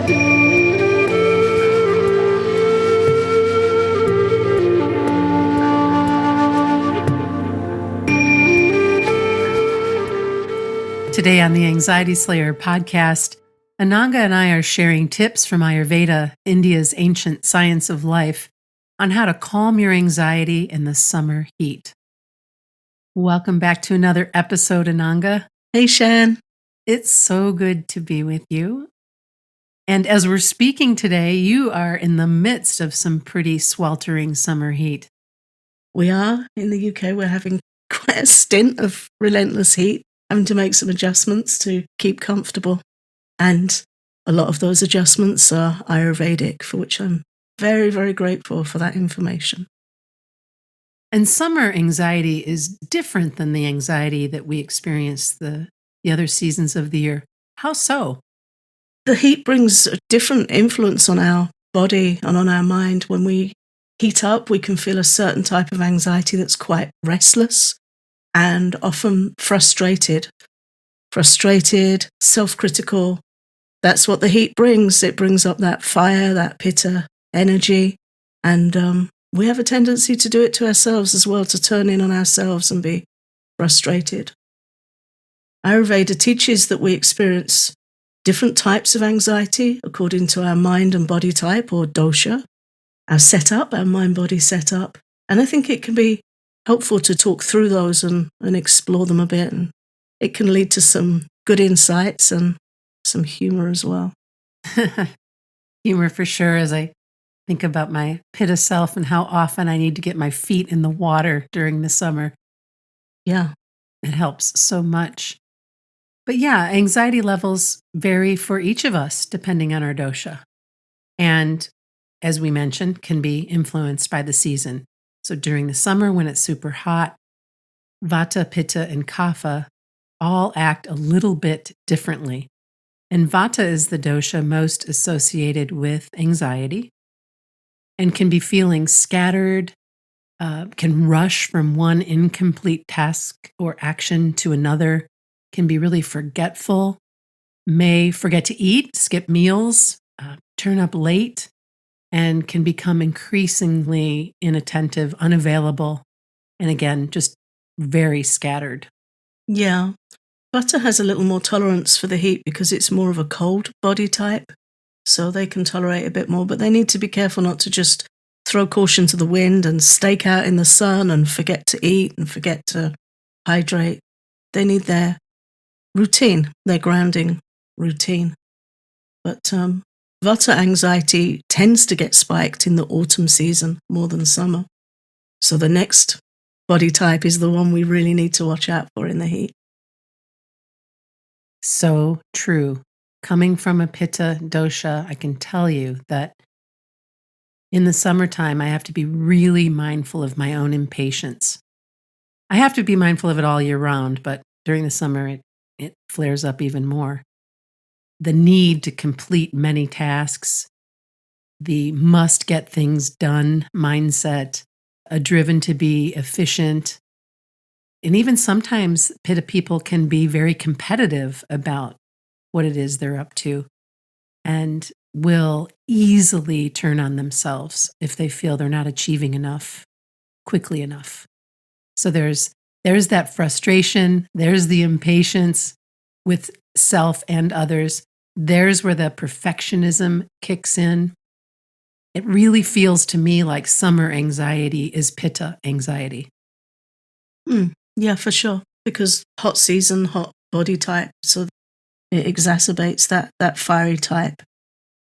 Today on the Anxiety Slayer podcast, Ananga and I are sharing tips from Ayurveda, India's ancient science of life, on how to calm your anxiety in the summer heat. Welcome back to another episode, Ananga. Hey, Shan. It's so good to be with you. And as we're speaking today, you are in the midst of some pretty sweltering summer heat. We are in the UK. We're having quite a stint of relentless heat, having to make some adjustments to keep comfortable. And a lot of those adjustments are Ayurvedic, for which I'm very, very grateful for that information. And summer anxiety is different than the anxiety that we experience the other seasons of the year. How so? The heat brings a different influence on our body and on our mind. When we heat up, we can feel a certain type of anxiety that's quite restless and often frustrated, self-critical. That's what the heat brings. It brings up that fire, that pitta energy. And we have a tendency to do it to ourselves as well, to turn in on ourselves and be frustrated. Ayurveda teaches that we experience different types of anxiety according to our mind and body type, or dosha, our setup, our mind-body setup. And I think it can be helpful to talk through those and explore them a bit. And it can lead to some good insights and some humor as well. Humor for sure, as I think about my pitta self and how often I need to get my feet in the water during the summer. Yeah. It helps so much. But yeah, anxiety levels vary for each of us depending on our dosha. And as we mentioned, can be influenced by the season. So during the summer when it's super hot, Vata, Pitta, and Kapha all act a little bit differently. And Vata is the dosha most associated with anxiety and can be feeling scattered, can rush from one incomplete task or action to another, can be really forgetful, may forget to eat, skip meals, turn up late, and can become increasingly inattentive, unavailable, and again, just very scattered. Yeah. Vata has a little more tolerance for the heat because it's more of a cold body type, so they can tolerate a bit more, but they need to be careful not to just throw caution to the wind and stake out in the sun and forget to eat and forget to hydrate. They need their routine, their grounding routine. But Vata anxiety tends to get spiked in the autumn season more than summer. So the next body type is the one we really need to watch out for in the heat. So true. Coming from a Pitta dosha, I can tell you that in the summertime, I have to be really mindful of my own impatience. I have to be mindful of it all year round, but during the summer, it flares up even more. The need to complete many tasks, the must get things done mindset, a driven to be efficient. And even sometimes Pitta people can be very competitive about what it is they're up to and will easily turn on themselves if they feel they're not achieving enough quickly enough. So there's that frustration, there's the impatience with self and others. There's where the perfectionism kicks in. It really feels to me like summer anxiety is Pitta anxiety. Yeah, for sure. Because hot season, hot body type, so it exacerbates that fiery type.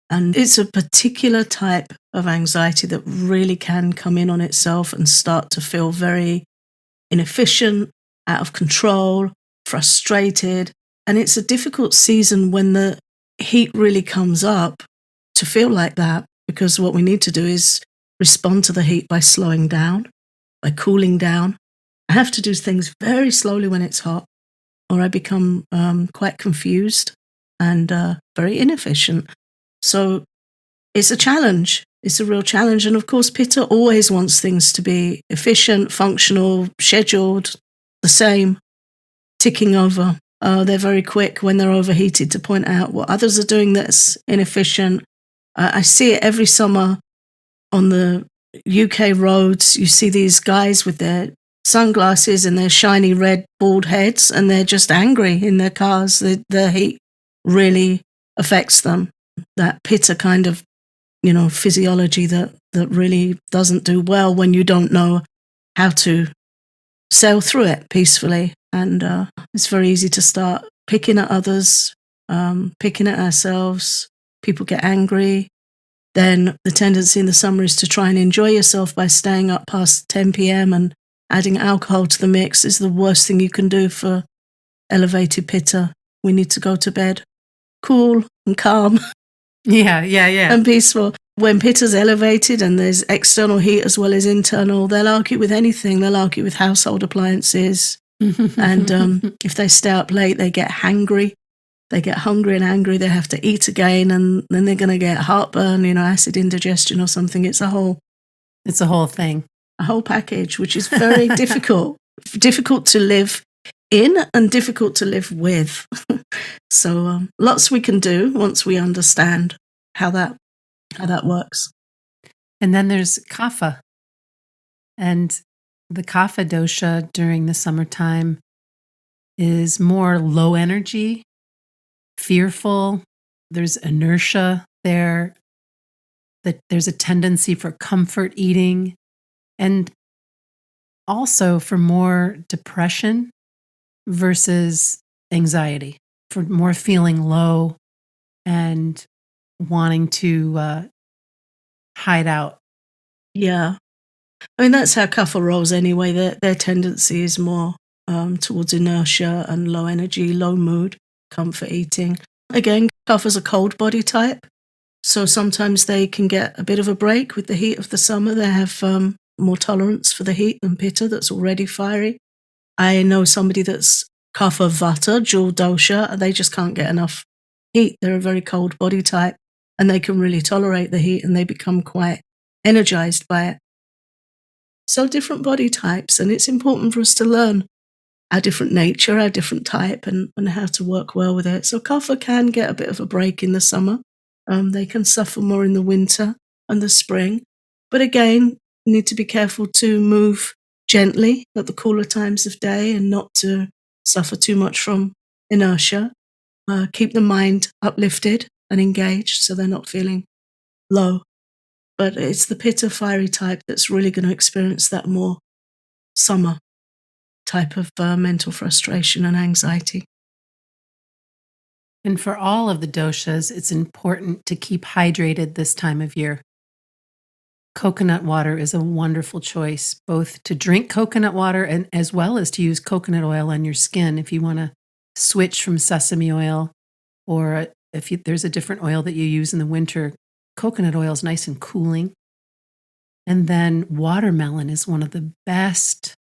And it's a particular type of anxiety that really can come in on itself and start to feel very inefficient, out of control, frustrated. And it's a difficult season when the heat really comes up to feel like that, because what we need to do is respond to the heat by slowing down, by cooling down. I have to do things very slowly when it's hot, or I become quite confused and very inefficient. So it's a challenge. It's a real challenge. And of course, Pitta always wants things to be efficient, functional, scheduled, the same, ticking over. They're very quick when they're overheated to point out what others are doing that's inefficient. I see it every summer on the UK roads. You see these guys with their sunglasses and their shiny red bald heads, and they're just angry in their cars. The heat really affects them. That pitta kind of, physiology that really doesn't do well when you don't know how to sail through it peacefully. And it's very easy to start picking at others, picking at ourselves. People get angry. Then the tendency in the summer is to try and enjoy yourself by staying up past 10 p.m. and adding alcohol to the mix is the worst thing you can do for elevated pitta. We need to go to bed cool and calm Yeah, yeah, yeah. and peaceful. When pitta's elevated and there's external heat as well as internal, they'll argue with anything. They'll argue with household appliances. And if they stay up late, they get hangry. They get hungry and angry. They have to eat again, and then they're going to get heartburn, acid indigestion or something. It's a whole thing. A whole package, which is very difficult to live in and difficult to live with. So lots we can do once we understand how that works. And then there's kapha. And the kapha dosha during the summertime is more low energy, fearful. There's inertia there. That there's a tendency for comfort eating, and also for more depression versus anxiety, for more feeling low and wanting to hide out. Yeah. I mean, that's how kapha rolls anyway. Their tendency is more towards inertia and low energy, low mood, comfort eating. Again, kapha's a cold body type, so sometimes they can get a bit of a break with the heat of the summer. They have more tolerance for the heat than pitta that's already fiery. I know somebody that's kapha vata, dual dosha, they just can't get enough heat. They're a very cold body type, and they can really tolerate the heat, and they become quite energized by it. So different body types, and it's important for us to learn our different nature, our different type, and how to work well with it. So kapha can get a bit of a break in the summer. They can suffer more in the winter and the spring. But again, you need to be careful to move gently at the cooler times of day and not to suffer too much from inertia. Keep the mind uplifted and engaged so they're not feeling low. But it's the pitta fiery type that's really going to experience that more summer type of mental frustration and anxiety. And for all of the doshas, it's important to keep hydrated this time of year. Coconut water is a wonderful choice, both to drink coconut water and as well as to use coconut oil on your skin if you want to switch from sesame oil, or if there's a different oil that you use in the winter. Coconut oil is nice and cooling. And then watermelon is one of the best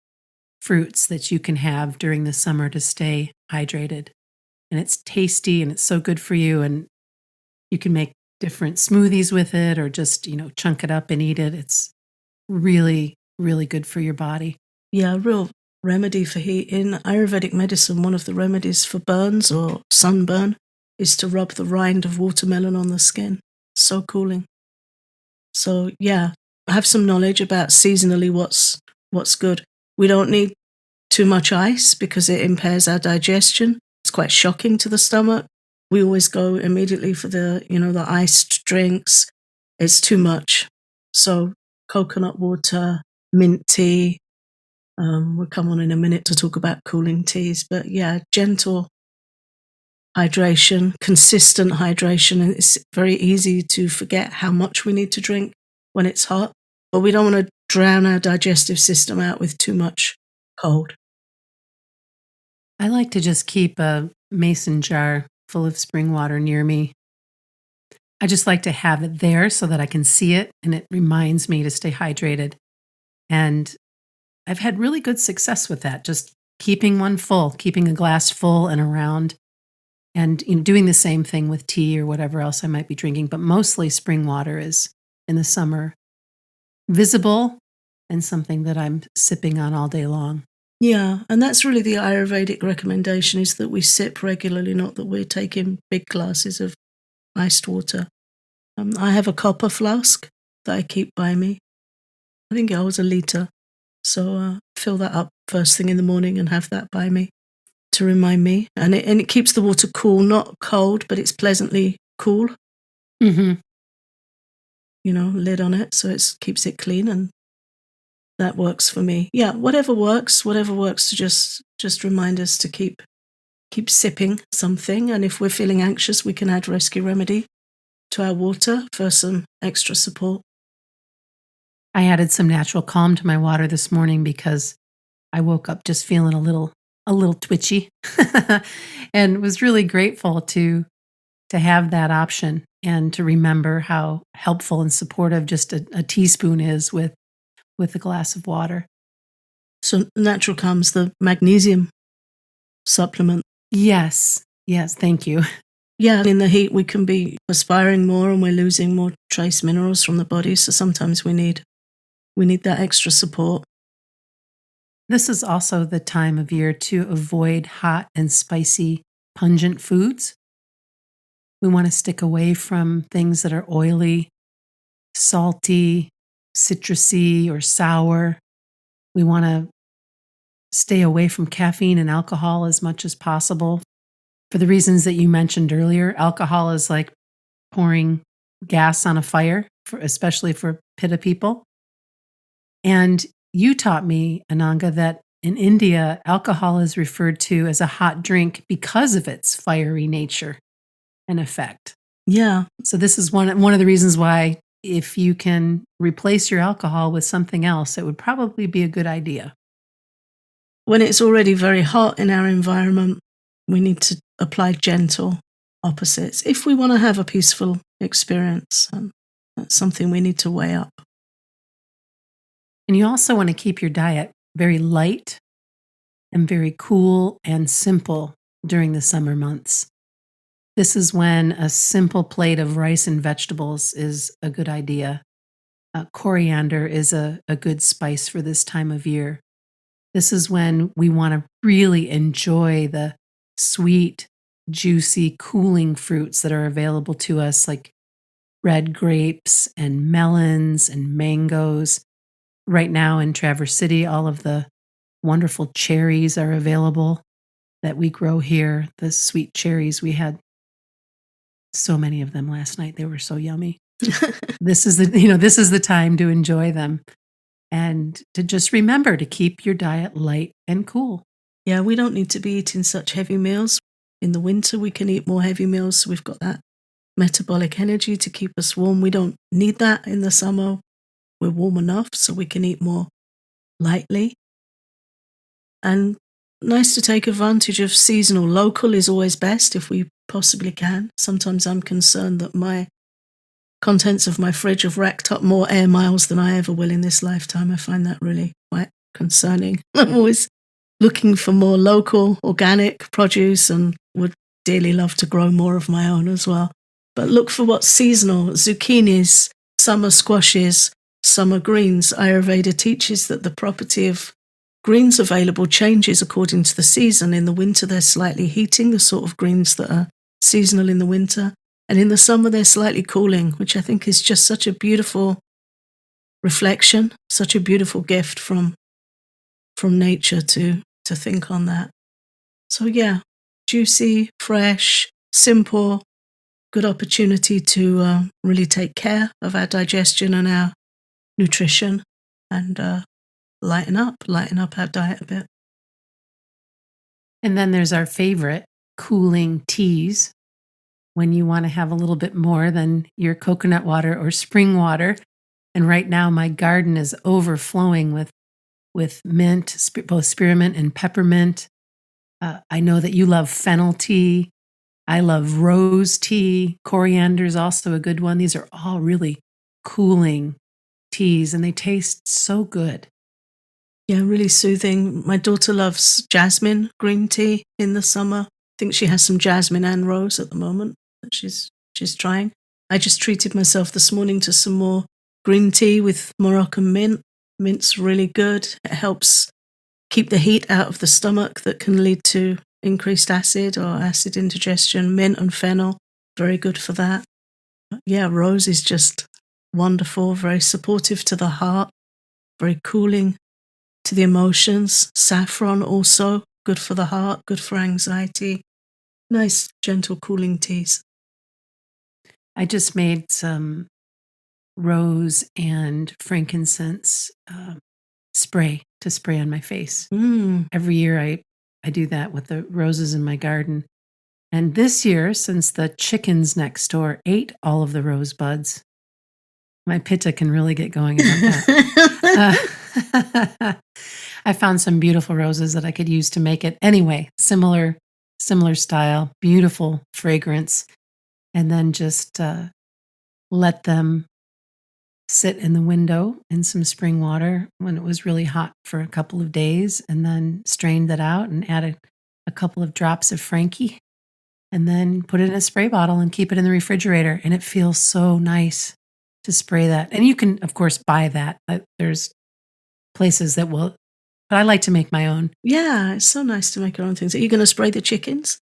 fruits that you can have during the summer to stay hydrated. And it's tasty and it's so good for you, and you can make different smoothies with it or just, chunk it up and eat it. It's really, really good for your body. Yeah, real remedy for heat. In Ayurvedic medicine, one of the remedies for burns or sunburn is to rub the rind of watermelon on the skin. So cooling. So yeah, have some knowledge about seasonally what's good. We don't need too much ice because it impairs our digestion. It's quite shocking to the stomach. We always go immediately for the iced drinks. It's too much. So coconut water, mint tea. We'll come on in a minute to talk about cooling teas. But yeah, gentle hydration, consistent hydration. And it's very easy to forget how much we need to drink when it's hot. But we don't want to drown our digestive system out with too much cold. I like to just keep a mason jar full of spring water near me. I just like to have it there so that I can see it and it reminds me to stay hydrated. And I've had really good success with that, just keeping one full, keeping a glass full and around, and doing the same thing with tea or whatever else I might be drinking. But mostly spring water is, in the summer, visible and something that I'm sipping on all day long. Yeah, and that's really the Ayurvedic recommendation, is that we sip regularly, not that we're taking big glasses of iced water. I have a copper flask that I keep by me. I think it holds a litre. So fill that up first thing in the morning and have that by me to remind me. And it keeps the water cool, not cold, but it's pleasantly cool. Hmm. Lid on it, so it keeps it clean, and that works for me. Yeah, whatever works to just remind us to keep sipping something. And if we're feeling anxious, we can add rescue remedy to our water for some extra support. I added some natural calm to my water this morning because I woke up just feeling a little twitchy and was really grateful to have that option and to remember how helpful and supportive just a teaspoon is with a glass of water. So natural comes the magnesium supplement. Yes. Yes, thank you. Yeah, in the heat we can be perspiring more and we're losing more trace minerals from the body. So sometimes we need that extra support. This is also the time of year to avoid hot and spicy, pungent foods. We want to stick away from things that are oily, salty, citrusy, or sour. We want to stay away from caffeine and alcohol as much as possible. For the reasons that you mentioned earlier, alcohol is like pouring gas on a fire, especially for Pitta people. And you taught me, Ananga, that in India, alcohol is referred to as a hot drink because of its fiery nature and effect. Yeah. So this is one of the reasons why if you can replace your alcohol with something else, it would probably be a good idea. When it's already very hot in our environment, we need to apply gentle opposites if we want to have a peaceful experience. That's something we need to weigh up. And you also want to keep your diet very light and very cool and simple during the summer months. This is when a simple plate of rice and vegetables is a good idea. Coriander is a good spice for this time of year. This is when we want to really enjoy the sweet, juicy, cooling fruits that are available to us, like red grapes and melons and mangoes. Right now in Traverse City, all of the wonderful cherries are available that we grow here. The sweet cherries, we had so many of them last night. They were so yummy. This is the time to enjoy them and to just remember to keep your diet light and cool. Yeah, we don't need to be eating such heavy meals. In the winter, we can eat more heavy meals. So we've got that metabolic energy to keep us warm. We don't need that in the summer. We're warm enough, so we can eat more lightly. And nice to take advantage of seasonal. Local is always best if we possibly can. Sometimes I'm concerned that my contents of my fridge have racked up more air miles than I ever will in this lifetime. I find that really quite concerning. I'm always looking for more local, organic produce and would dearly love to grow more of my own as well. But look for what's seasonal: zucchinis, summer squashes, summer greens. Ayurveda teaches that the property of greens available changes according to the season. In the winter, they're slightly heating, the sort of greens that are seasonal in the winter. And in the summer, they're slightly cooling, which I think is just such a beautiful reflection, such a beautiful gift from nature to think on that. So yeah, juicy, fresh, simple, good opportunity to really take care of our digestion and our nutrition and lighten up our diet a bit. And then there's our favorite cooling teas when you want to have a little bit more than your coconut water or spring water. And right now, my garden is overflowing with mint, both spearmint and peppermint. I know that you love fennel tea. I love rose tea. Coriander is also a good one. These are all really cooling teas, and they taste so good. Yeah, really soothing. My daughter loves jasmine green tea in the summer. I think she has some jasmine and rose at the moment that she's trying. I just treated myself this morning to some more green tea with Moroccan mint. Mint's really good. It helps keep the heat out of the stomach that can lead to increased acid or acid indigestion. Mint and fennel, very good for that. Yeah, rose is just wonderful, very supportive to the heart, very cooling to the emotions. Saffron also good for the heart, good for anxiety. Nice, gentle, cooling teas. I just made some rose and frankincense spray to spray on my face. Every year I do that with the roses in my garden. And this year, since the chickens next door ate all of the rosebuds, my pitta can really get going about that. I found some beautiful roses that I could use to make it. Anyway, similar style, beautiful fragrance, and then just let them sit in the window in some spring water when it was really hot for a couple of days, and then strained that out and added a couple of drops of Frankie, and then put it in a spray bottle and keep it in the refrigerator. And it feels so nice to spray that. And you can, of course, buy that. There's places that will, but I like to make my own. Yeah, it's so nice to make your own things. Are you going to spray the chickens?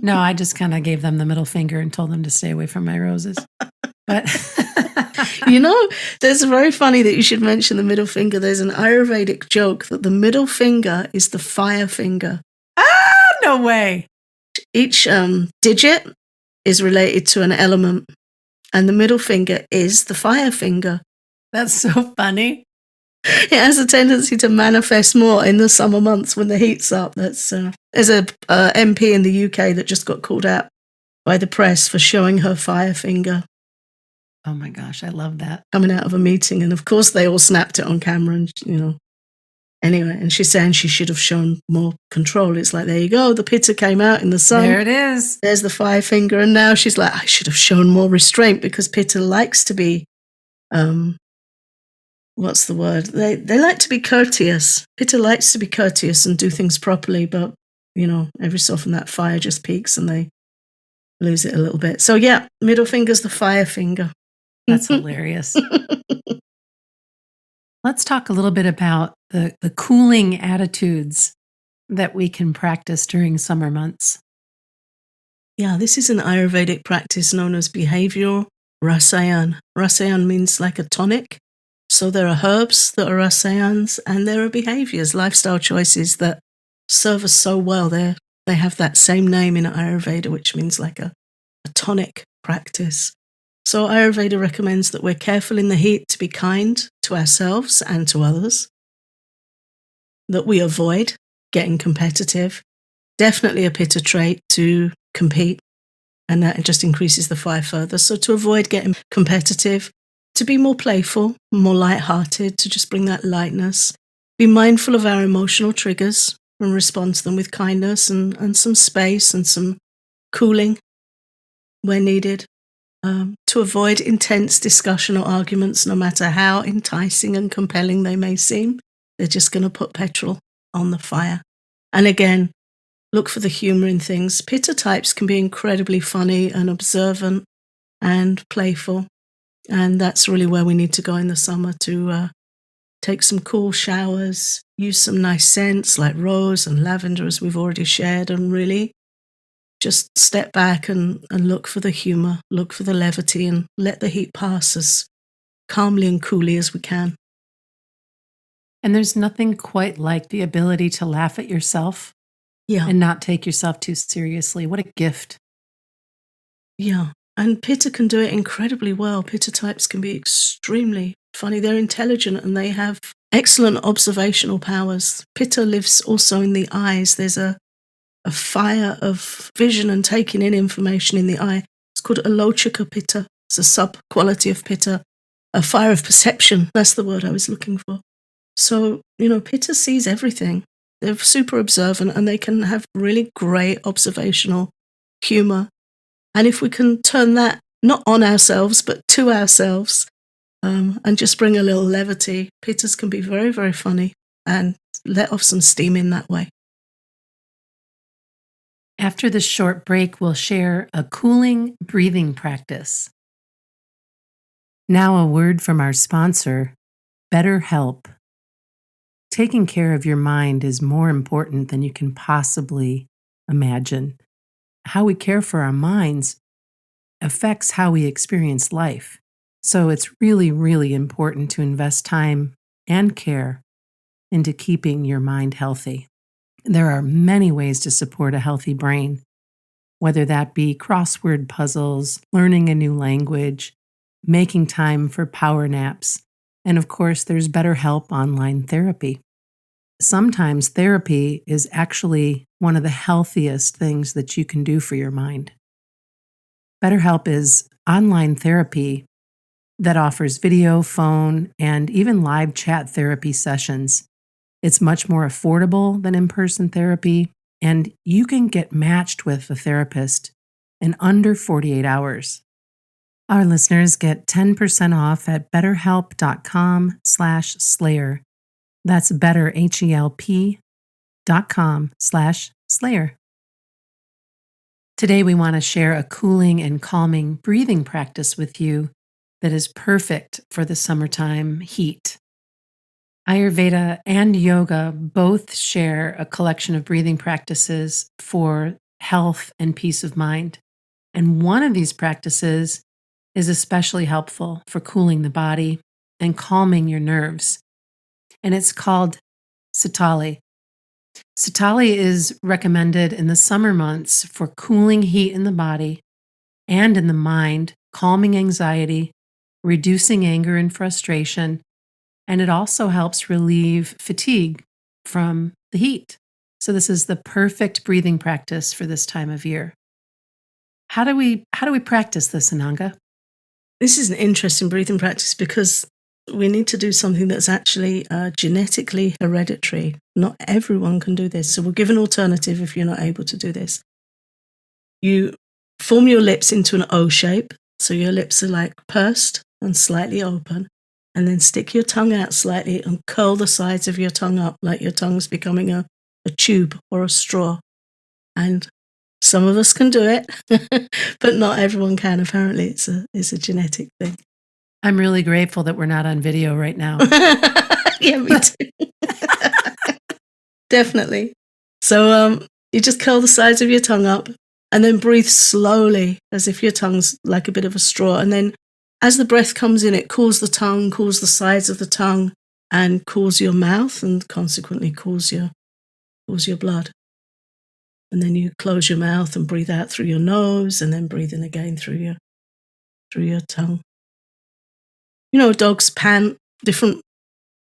No, I just kind of gave them the middle finger and told them to stay away from my roses. But you know, it's very funny that you should mention the middle finger. There's an Ayurvedic joke that the middle finger is the fire finger. Ah, no way. Each digit is related to an element, and the middle finger is the fire finger. That's so funny. It has a tendency to manifest more in the summer months when the heat's up. There's a MP in the UK that just got called out by the press for showing her fire finger. Oh my gosh, I love that. Coming out of a meeting, and of course they all snapped it on camera, and anyway, and she's saying she should have shown more control. It's like, there you go, the pitta came out in the sun. There it is. There's the fire finger, and now she's like, I should have shown more restraint, because pitta likes to be, what's the word? They like to be courteous. Pitta likes to be courteous and do things properly, but every so often that fire just peaks and they lose it a little bit. So yeah, middle finger's the fire finger. That's hilarious. Let's talk a little bit about the cooling attitudes that we can practice during summer months. Yeah, this is an Ayurvedic practice known as behavioral rasayan. Rasayan means like a tonic. So there are herbs that are rasayans, and there are behaviors, lifestyle choices that serve us so well. They have that same name in Ayurveda, which means like a tonic practice. So Ayurveda recommends that we're careful in the heat to be kind to ourselves and to others, that we avoid getting competitive. Definitely a pitta trait to compete, and that just increases the fire further. So to avoid getting competitive, to be more playful, more lighthearted, to just bring that lightness. Be mindful of our emotional triggers and respond to them with kindness and some space and some cooling where needed. To avoid intense discussion or arguments, no matter how enticing and compelling they may seem. They're just going to put petrol on the fire. And again, look for the humor in things. Pitta types can be incredibly funny and observant and playful. And that's really where we need to go in the summer, to take some cool showers, use some nice scents like rose and lavender, as we've already shared, and really just step back and look for the humor, look for the levity, and let the heat pass as calmly and coolly as we can. And there's nothing quite like the ability to laugh at yourself and not take yourself too seriously. What a gift. Yeah. And Pitta can do it incredibly well. Pitta types can be extremely funny. They're intelligent and they have excellent observational powers. Pitta lives also in the eyes. There's a fire of vision and taking in information in the eye. It's called Alochaka Pitta. It's a sub-quality of Pitta, a fire of perception. That's the word I was looking for. So, Pitta sees everything. They're super observant and they can have really great observational humor. And if we can turn that not on ourselves, but to ourselves, and just bring a little levity, Pittas can be very, very funny and let off some steam in that way. After this short break, we'll share a cooling breathing practice. Now a word from our sponsor, BetterHelp. taking care of your mind is more important than you can possibly imagine. How we care for our minds affects how we experience life. So it's really, really important to invest time and care into keeping your mind healthy. There are many ways to support a healthy brain, whether that be crossword puzzles, learning a new language, making time for power naps, and of course, there's BetterHelp online therapy. Sometimes therapy is actually one of the healthiest things that you can do for your mind. BetterHelp is online therapy that offers video, phone, and even live chat therapy sessions. It's much more affordable than in person therapy, and you can get matched with a therapist in under 48 hours. Our listeners get 10% off at betterhelp.com/slayer. That's betterhelp.com/slayer. Today, we want to share a cooling and calming breathing practice with you that is perfect for the summertime heat. Ayurveda and yoga both share a collection of breathing practices for health and peace of mind. And one of these practices is especially helpful for cooling the body and calming your nerves. And it's called Sitali. Sitali is recommended in the summer months for cooling heat in the body and in the mind, calming anxiety, reducing anger and frustration, and it also helps relieve fatigue from the heat. So this is the perfect breathing practice for this time of year. How do we practice this, Ananga? This is an interesting breathing practice because we need to do something that's actually genetically hereditary. Not everyone can do this. So we'll give an alternative if you're not able to do this. You form your lips into an O shape. So your lips are like pursed and slightly open. And then stick your tongue out slightly and curl the sides of your tongue up like your tongue's becoming a tube or a straw. And some of us can do it, but not everyone can. Apparently, it's a genetic thing. I'm really grateful that we're not on video right now. Yeah, me too. Definitely. So you just curl the sides of your tongue up and then breathe slowly as if your tongue's like a bit of a straw. And then as the breath comes in, it cools the tongue, cools the sides of the tongue, and cools your mouth, and consequently cools your blood. And then you close your mouth and breathe out through your nose, and then breathe in again through your tongue. You know, dogs pant. Different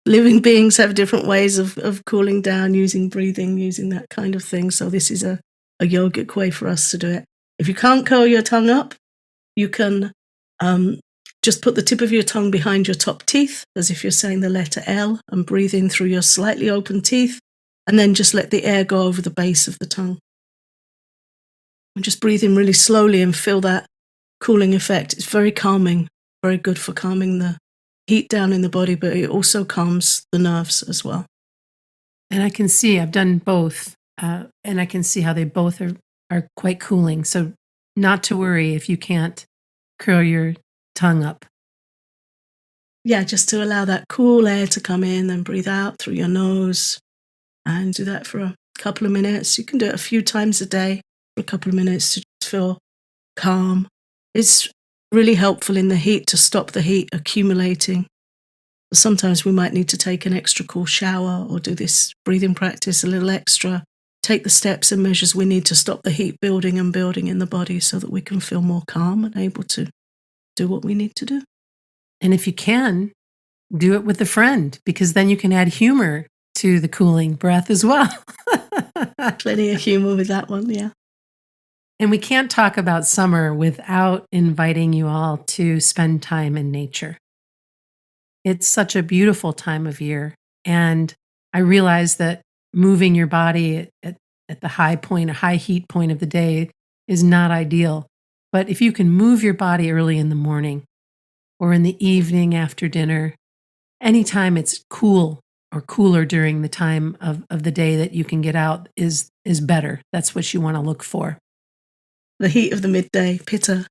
living beings have different ways of cooling down using breathing, using that kind of thing. So this is a yogic way for us to do it. If you can't curl your tongue up, you can just put the tip of your tongue behind your top teeth, as if you're saying the letter L, and breathe in through your slightly open teeth, and then just let the air go over the base of the tongue. And just breathe in really slowly and feel that cooling effect. It's very calming, very good for calming the heat down in the body, but it also calms the nerves as well. And I can see, I've done both, and I can see how they both are quite cooling. So not to worry if you can't curl your tongue up. Yeah, just to allow that cool air to come in and breathe out through your nose, and do that for a couple of minutes. You can do it a few times a day for a couple of minutes to just feel calm. It's really helpful in the heat to stop the heat accumulating. Sometimes we might need to take an extra cool shower or do this breathing practice a little extra. Take the steps and measures we need to stop the heat building and building in the body so that we can feel more calm and able to do what we need to do. And if you can, do it with a friend, because then you can add humor to the cooling breath as well. Plenty of humor with that one, yeah. And we can't talk about summer without inviting you all to spend time in nature. It's such a beautiful time of year. And I realize that moving your body at the high point, a high heat point of the day is not ideal. But if you can move your body early in the morning or in the evening after dinner, anytime it's cool or cooler during the time of the day that you can get out is better. That's what you want to look for. The heat of the midday, pitta,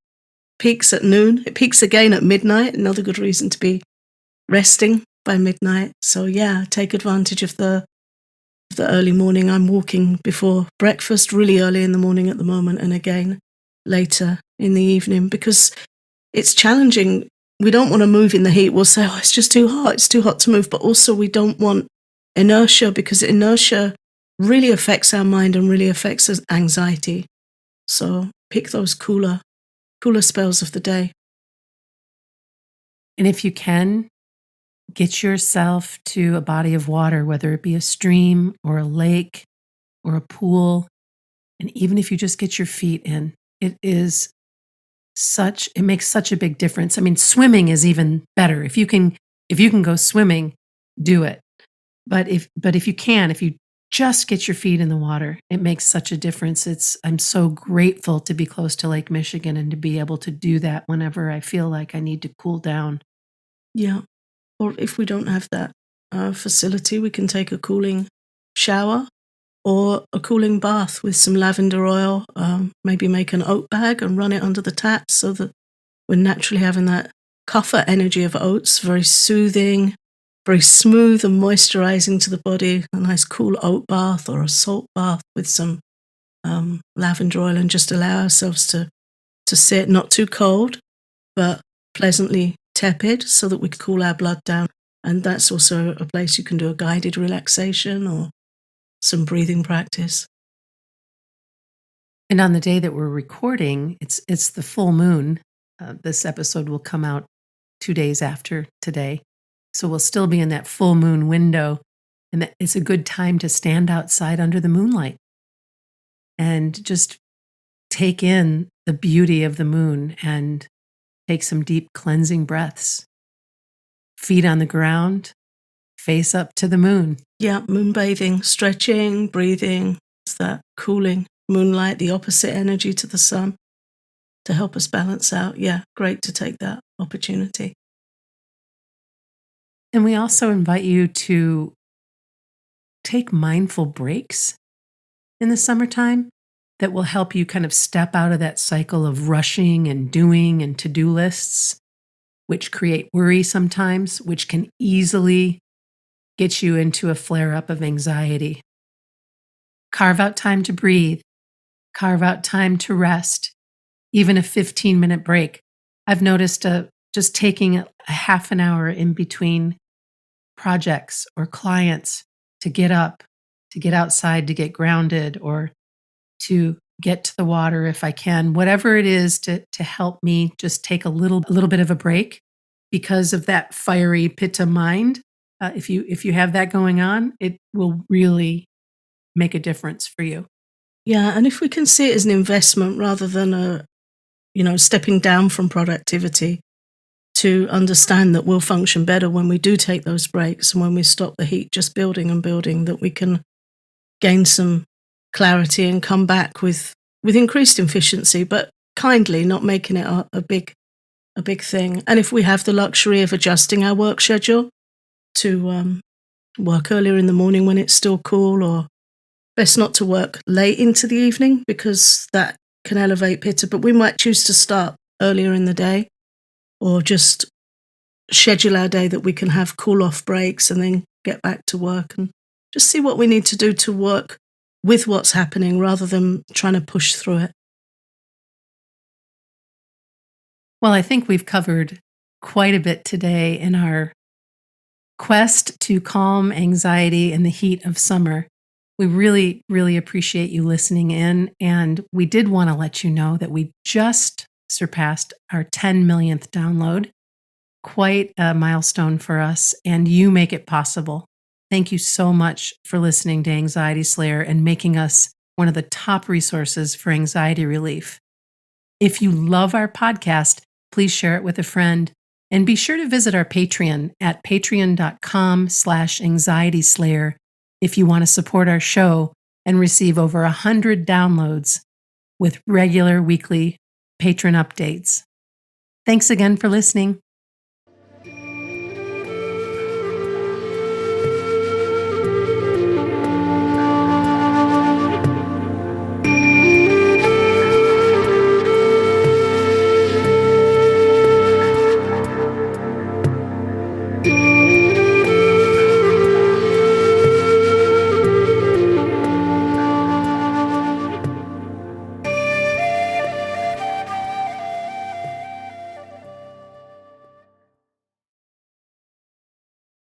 peaks at noon. It peaks again at midnight, another good reason to be resting by midnight. So yeah, take advantage of the early morning. I'm walking before breakfast, really early in the morning at the moment, and again later in the evening, because it's challenging. We don't want to move in the heat. We'll say, oh, it's just too hot. It's too hot to move. But also we don't want inertia, because inertia really affects our mind and really affects us anxiety. So pick those cooler spells of the day. And if you can, get yourself to a body of water, whether it be a stream or a lake or a pool. And even if you just get your feet in, it makes such a big difference. I mean, swimming is even better. If you can go swimming, do it. But if you just get your feet in the water, it makes such a difference. I'm so grateful to be close to Lake Michigan and to be able to do that whenever I feel like I need to cool down. Yeah. Or if we don't have that facility, we can take a cooling shower or a cooling bath with some lavender oil. Maybe make an oat bag and run it under the tap, so that we're naturally having that kapha energy of oats, very soothing, very smooth and moisturizing to the body. A nice cool oat bath or a salt bath with some lavender oil, and just allow ourselves to sit, not too cold, but pleasantly tepid, so that we can cool our blood down. And that's also a place you can do a guided relaxation or some breathing practice. And on the day that we're recording, it's the full moon. This episode will come out 2 days after today. So we'll still be in that full moon window. And it's a good time to stand outside under the moonlight and just take in the beauty of the moon and take some deep cleansing breaths. Feet on the ground, face up to the moon. Yeah, moonbathing, stretching, breathing. It's that cooling moonlight, the opposite energy to the sun, to help us balance out. Yeah, great to take that opportunity. And we also invite you to take mindful breaks in the summertime that will help you kind of step out of that cycle of rushing and doing and to-do lists, which create worry sometimes, which can easily get you into a flare-up of anxiety. Carve out time to breathe. Carve out time to rest, even a 15-minute break. I've noticed just taking a half an hour in between projects or clients to get up, to get outside, to get grounded, or to get to the water if I can, whatever it is to help me just take a little bit of a break because of that fiery pitta mind. If you have that going on, it will really make a difference for you. Yeah, and if we can see it as an investment rather than stepping down from productivity, to understand that we'll function better when we do take those breaks and when we stop the heat just building and building, that we can gain some clarity and come back with increased efficiency, but kindly, not making it a big thing. And if we have the luxury of adjusting our work schedule to work earlier in the morning when it's still cool, or best not to work late into the evening because that can elevate pitta, but we might choose to start earlier in the day, or just schedule our day that we can have cool off breaks and then get back to work, and just see what we need to do to work with what's happening rather than trying to push through it. Well, I think we've covered quite a bit today in our quest to calm anxiety in the heat of summer. We really, really appreciate you listening in. And we did want to let you know that we just surpassed our 10 millionth download. Quite a milestone for us, and you make it possible. Thank you so much for listening to Anxiety Slayer and making us one of the top resources for anxiety relief. If you love our podcast, please share it with a friend, and be sure to visit our Patreon at patreon.com/anxietyslayer if you want to support our show and receive over 100 downloads with regular weekly patron updates. Thanks again for listening.